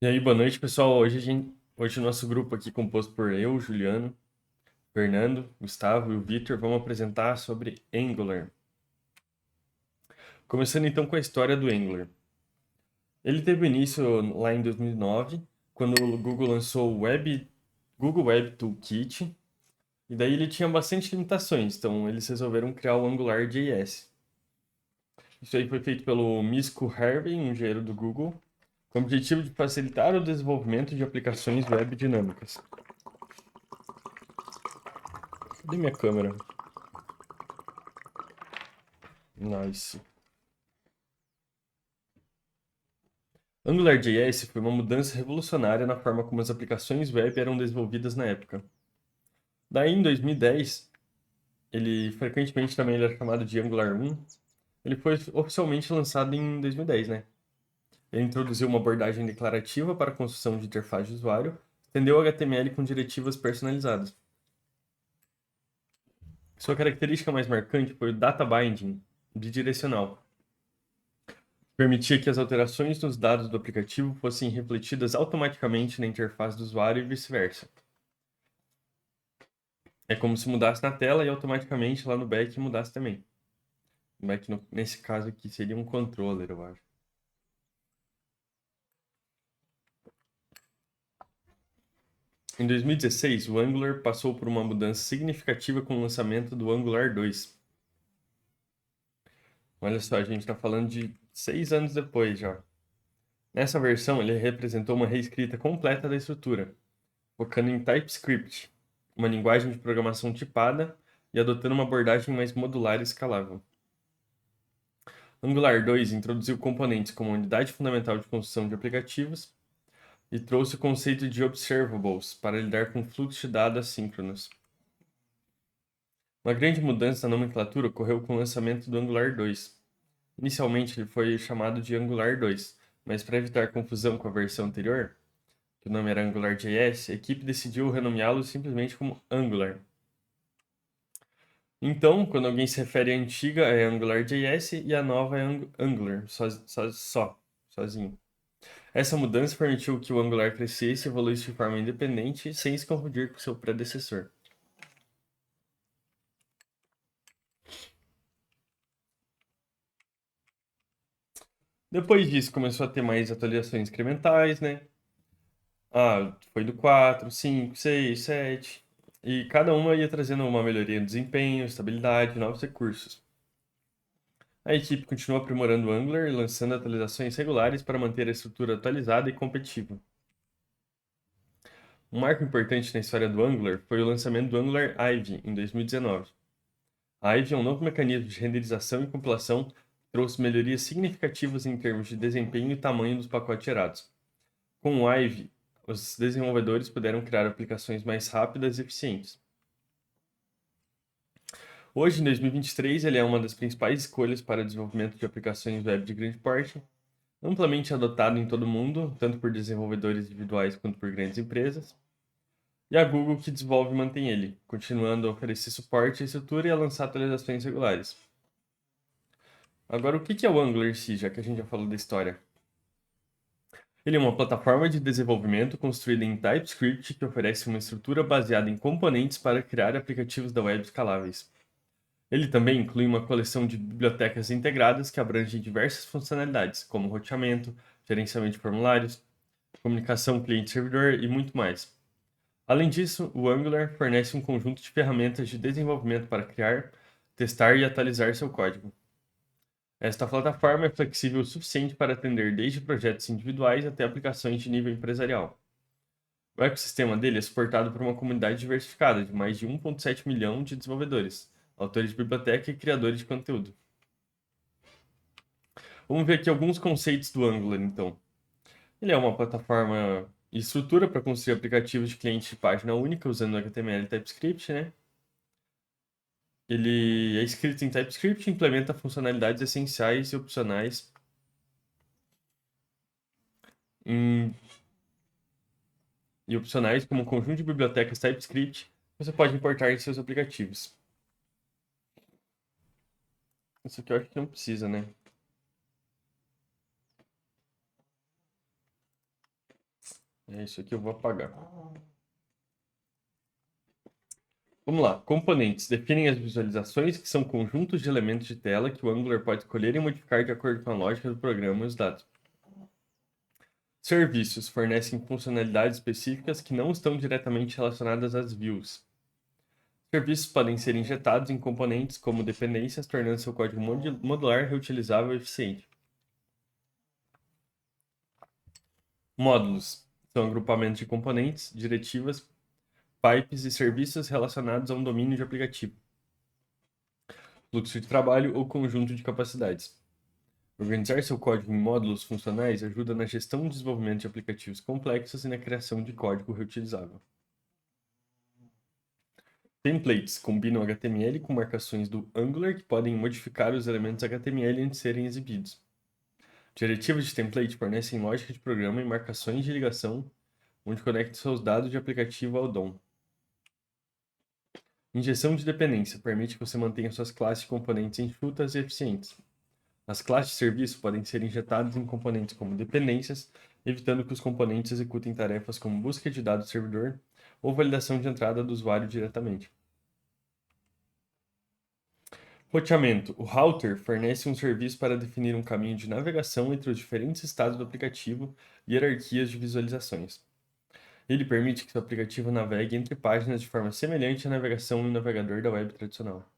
E aí, boa noite, pessoal. Hoje o nosso grupo aqui composto por eu, Juliano, Fernando, Gustavo e o Vitor vamos apresentar sobre Angular. Começando então com a história do Angular. Ele teve início lá em 2009, quando o Google lançou o Google Web Toolkit, e daí ele tinha bastante limitações, então eles resolveram criar o AngularJS. Isso aí foi feito pelo Misko Harvey, um engenheiro do Google, com o objetivo de facilitar o desenvolvimento de aplicações web dinâmicas. Cadê minha câmera? Nice. AngularJS foi uma mudança revolucionária na forma como as aplicações web eram desenvolvidas na época. Daí, em 2010, ele frequentemente também ele era chamado de Angular 1. Ele foi oficialmente lançado em 2010, né? Ele introduziu uma abordagem declarativa para a construção de interface de usuário, estendeu o HTML com diretivas personalizadas. Sua característica mais marcante foi o data binding bidirecional. Permitia que as alterações nos dados do aplicativo fossem refletidas automaticamente na interface do usuário e vice-versa. É como se mudasse na tela e automaticamente lá no back mudasse também. O back, nesse caso aqui, seria um controller, eu acho. Em 2016, o Angular passou por uma mudança significativa com o lançamento do Angular 2. Olha só, a gente está falando de 6 anos depois já. Nessa versão, ele representou uma reescrita completa da estrutura, focando em TypeScript, uma linguagem de programação tipada e adotando uma abordagem mais modular e escalável. Angular 2 introduziu componentes como a unidade fundamental de construção de aplicativos e trouxe o conceito de observables para lidar com fluxo de dados assíncronos. Uma grande mudança na nomenclatura ocorreu com o lançamento do Angular 2. Inicialmente ele foi chamado de Angular 2, mas para evitar confusão com a versão anterior, que o nome era AngularJS, a equipe decidiu renomeá-lo simplesmente como Angular. Então, quando alguém se refere à antiga é AngularJS e a nova é Angular, sozinho. Essa mudança permitiu que o Angular crescesse e evoluísse de forma independente, sem se confundir com seu predecessor. Depois disso, começou a ter mais atualizações incrementais, né? Foi do 4, 5, 6, 7. E cada uma ia trazendo uma melhoria no desempenho, estabilidade, novos recursos. A equipe continuou aprimorando o Angular e lançando atualizações regulares para manter a estrutura atualizada e competitiva. Um marco importante na história do Angular foi o lançamento do Angular Ivy em 2019. A Ivy é um novo mecanismo de renderização e compilação que trouxe melhorias significativas em termos de desempenho e tamanho dos pacotes gerados. Com o Ivy, os desenvolvedores puderam criar aplicações mais rápidas e eficientes. Hoje, em 2023, ele é uma das principais escolhas para o desenvolvimento de aplicações web de grande porte, amplamente adotado em todo o mundo, tanto por desenvolvedores individuais quanto por grandes empresas. E a Google que desenvolve e mantém ele, continuando a oferecer suporte à estrutura e a lançar atualizações regulares. Agora, o que é o Angular em si, já que a gente já falou da história? Ele é uma plataforma de desenvolvimento construída em TypeScript que oferece uma estrutura baseada em componentes para criar aplicativos da web escaláveis. Ele também inclui uma coleção de bibliotecas integradas que abrangem diversas funcionalidades, como roteamento, gerenciamento de formulários, comunicação cliente-servidor e muito mais. Além disso, o Angular fornece um conjunto de ferramentas de desenvolvimento para criar, testar e atualizar seu código. Esta plataforma é flexível o suficiente para atender desde projetos individuais até aplicações de nível empresarial. O ecossistema dele é suportado por uma comunidade diversificada de mais de 1,7 milhão de desenvolvedores, autores de biblioteca e criadores de conteúdo. Vamos ver aqui alguns conceitos do Angular, então. Ele é uma plataforma e estrutura para construir aplicativos de cliente de página única usando HTML e TypeScript, né? Ele é escrito em TypeScript e implementa funcionalidades essenciais e opcionais em como um conjunto de bibliotecas TypeScript que você pode importar em seus aplicativos. Isso aqui eu acho que não precisa, né? É isso aqui, eu vou apagar. Vamos lá. Componentes definem as visualizações, que são conjuntos de elementos de tela que o Angular pode escolher e modificar de acordo com a lógica do programa e os dados. Serviços fornecem funcionalidades específicas que não estão diretamente relacionadas às views. Serviços podem ser injetados em componentes como dependências, tornando seu código modular, reutilizável e eficiente. Módulos são agrupamentos de componentes, diretivas, pipes e serviços relacionados a um domínio de aplicativo. Fluxo de trabalho ou conjunto de capacidades. Organizar seu código em módulos funcionais ajuda na gestão e desenvolvimento de aplicativos complexos e na criação de código reutilizável. Templates combinam HTML com marcações do Angular que podem modificar os elementos HTML antes de serem exibidos. Diretivas de template fornecem lógica de programa e marcações de ligação, onde conectam seus dados de aplicativo ao DOM. Injeção de dependência permite que você mantenha suas classes de componentes enxutas e eficientes. As classes de serviço podem ser injetadas em componentes como dependências, evitando que os componentes executem tarefas como busca de dados do servidor ou validação de entrada do usuário diretamente. Roteamento. O router fornece um serviço para definir um caminho de navegação entre os diferentes estados do aplicativo e hierarquias de visualizações. Ele permite que seu aplicativo navegue entre páginas de forma semelhante à navegação no navegador da web tradicional.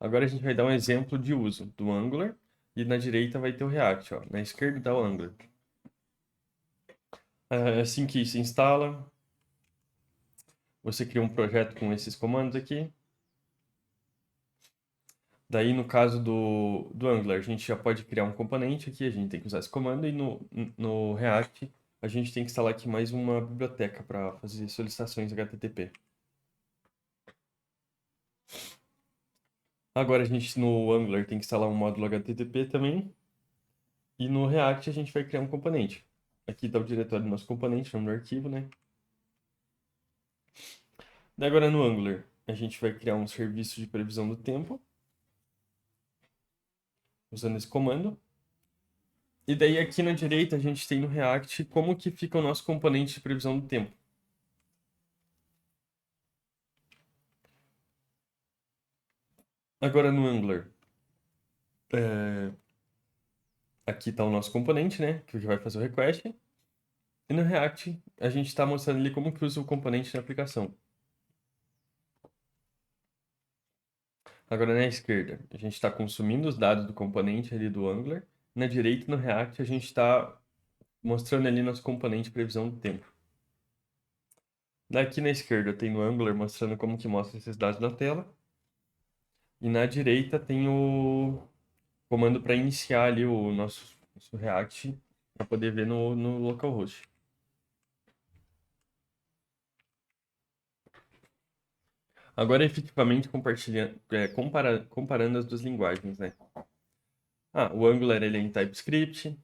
Agora a gente vai dar um exemplo de uso do Angular e na direita vai ter o React, ó. Na esquerda dá o Angular. Assim que se instala, você cria um projeto com esses comandos aqui. Daí, no caso do Angular, a gente já pode criar um componente aqui, a gente tem que usar esse comando, e no React a gente tem que instalar aqui mais uma biblioteca para fazer solicitações HTTP. Agora a gente no Angular tem que instalar um módulo HTTP também, e no React a gente vai criar um componente. Aqui está o diretório do nosso componente, nome do arquivo, né? Daí agora no Angular, a gente vai criar um serviço de previsão do tempo, usando esse comando. E daí aqui na direita a gente tem no React como que fica o nosso componente de previsão do tempo. Agora no Angular, aqui está o nosso componente, né? Que vai fazer o request. E no React a gente está mostrando ali como que usa o componente na aplicação. Agora na esquerda, a gente está consumindo os dados do componente ali do Angular. Na direita, no React, a gente está mostrando ali nosso componente de previsão do tempo. Daqui na esquerda tem o Angular mostrando como que mostra esses dados na tela. E na direita tem o comando para iniciar ali o nosso React para poder ver no localhost. Agora, efetivamente, comparando as duas linguagens, né? O Angular ele é em TypeScript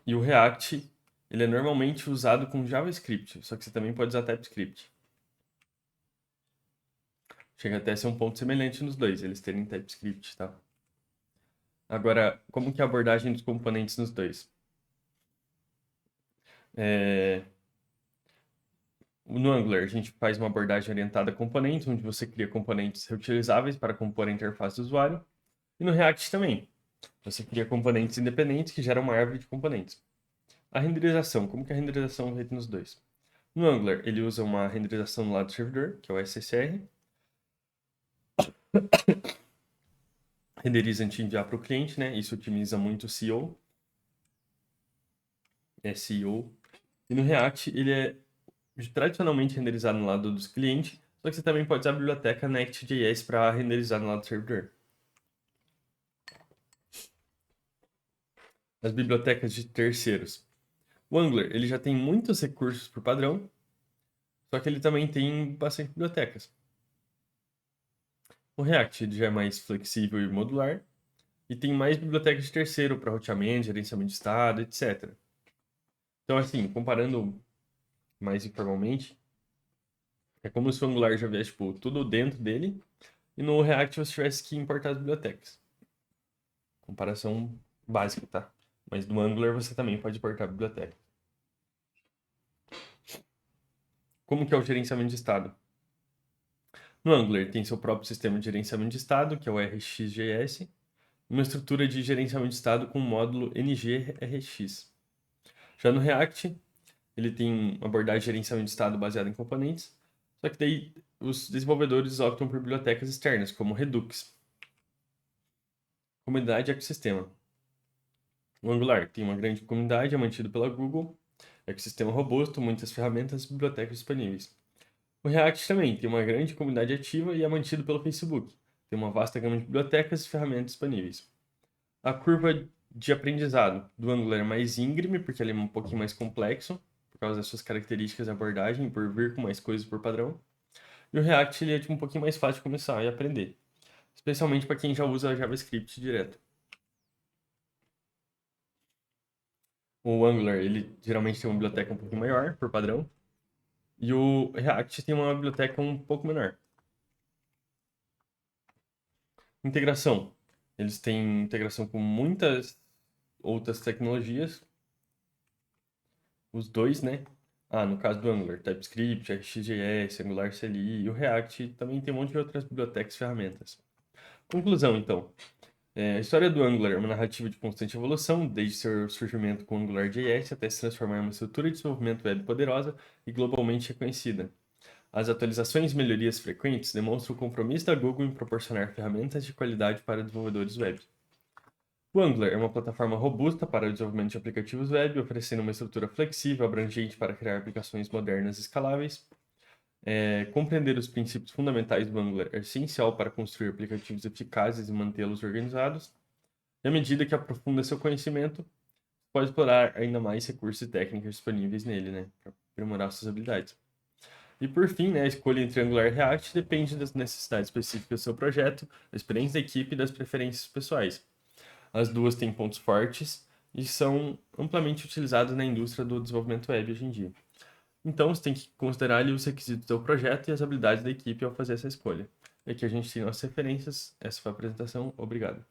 e o React ele é normalmente usado com JavaScript, só que você também pode usar TypeScript. Chega até a ser um ponto semelhante nos dois, eles terem TypeScript, tá? Agora, como que é a abordagem dos componentes nos dois? No Angular, a gente faz uma abordagem orientada a componentes, onde você cria componentes reutilizáveis para compor a interface do usuário. E no React também. Você cria componentes independentes que geram uma árvore de componentes. A renderização, como que a renderização é feita nos dois? No Angular, ele usa uma renderização no lado do servidor, que é o SSR. Renderiza antes de enviar para o cliente, né? Isso otimiza muito o SEO. SEO. E no React, ele é tradicionalmente renderizado no lado dos clientes, só que você também pode usar a biblioteca Next.js para renderizar no lado do servidor. As bibliotecas de terceiros. O Angular ele já tem muitos recursos por padrão, só que ele também tem bastante bibliotecas. O React ele já é mais flexível e modular, e tem mais bibliotecas de terceiro para roteamento, gerenciamento de estado, etc. Então, assim, comparando mais informalmente, é como se o Angular já viesse tipo, tudo dentro dele, e no React você tivesse que importar as bibliotecas. Comparação básica, tá? Mas no Angular você também pode importar a biblioteca. Como que é o gerenciamento de estado? No Angular tem seu próprio sistema de gerenciamento de estado, que é o RxJS, uma estrutura de gerenciamento de estado com o módulo NGRX. Já no React, ele tem uma abordagem de gerenciamento de estado baseada em componentes, só que daí os desenvolvedores optam por bibliotecas externas, como Redux. Comunidade e ecossistema. O Angular tem uma grande comunidade, é mantido pela Google, ecossistema robusto, muitas ferramentas e bibliotecas disponíveis. O React também tem uma grande comunidade ativa e é mantido pelo Facebook. Tem uma vasta gama de bibliotecas e ferramentas disponíveis. A curva de aprendizado do Angular é mais íngreme, porque ele é um pouquinho mais complexo, por causa das suas características de abordagem, por vir com mais coisas por padrão. E o React ele é tipo, um pouquinho mais fácil de começar e aprender, especialmente para quem já usa JavaScript direto. O Angular, ele geralmente tem uma biblioteca um pouquinho maior, por padrão, e o React tem uma biblioteca um pouco menor. Integração. Eles têm integração com muitas outras tecnologias, os dois, né? No caso do Angular, TypeScript, RxJS, Angular CLI e o React também tem um monte de outras bibliotecas e ferramentas. Conclusão, então. A história do Angular é uma narrativa de constante evolução, desde seu surgimento com AngularJS até se transformar em uma estrutura de desenvolvimento web poderosa e globalmente reconhecida. As atualizações e melhorias frequentes demonstram o compromisso da Google em proporcionar ferramentas de qualidade para desenvolvedores web. O Angular é uma plataforma robusta para o desenvolvimento de aplicativos web, oferecendo uma estrutura flexível e abrangente para criar aplicações modernas e escaláveis. Compreender os princípios fundamentais do Angular é essencial para construir aplicativos eficazes e mantê-los organizados. E à medida que aprofunda seu conhecimento, pode explorar ainda mais recursos e técnicas disponíveis nele, né, para aprimorar suas habilidades. E por fim, né, a escolha entre Angular e React depende das necessidades específicas do seu projeto, da experiência da equipe e das preferências pessoais. As duas têm pontos fortes e são amplamente utilizadas na indústria do desenvolvimento web hoje em dia. Então, você tem que considerar ali os requisitos do seu projeto e as habilidades da equipe ao fazer essa escolha. Aqui a gente tem nossas referências. Essa foi a apresentação. Obrigado.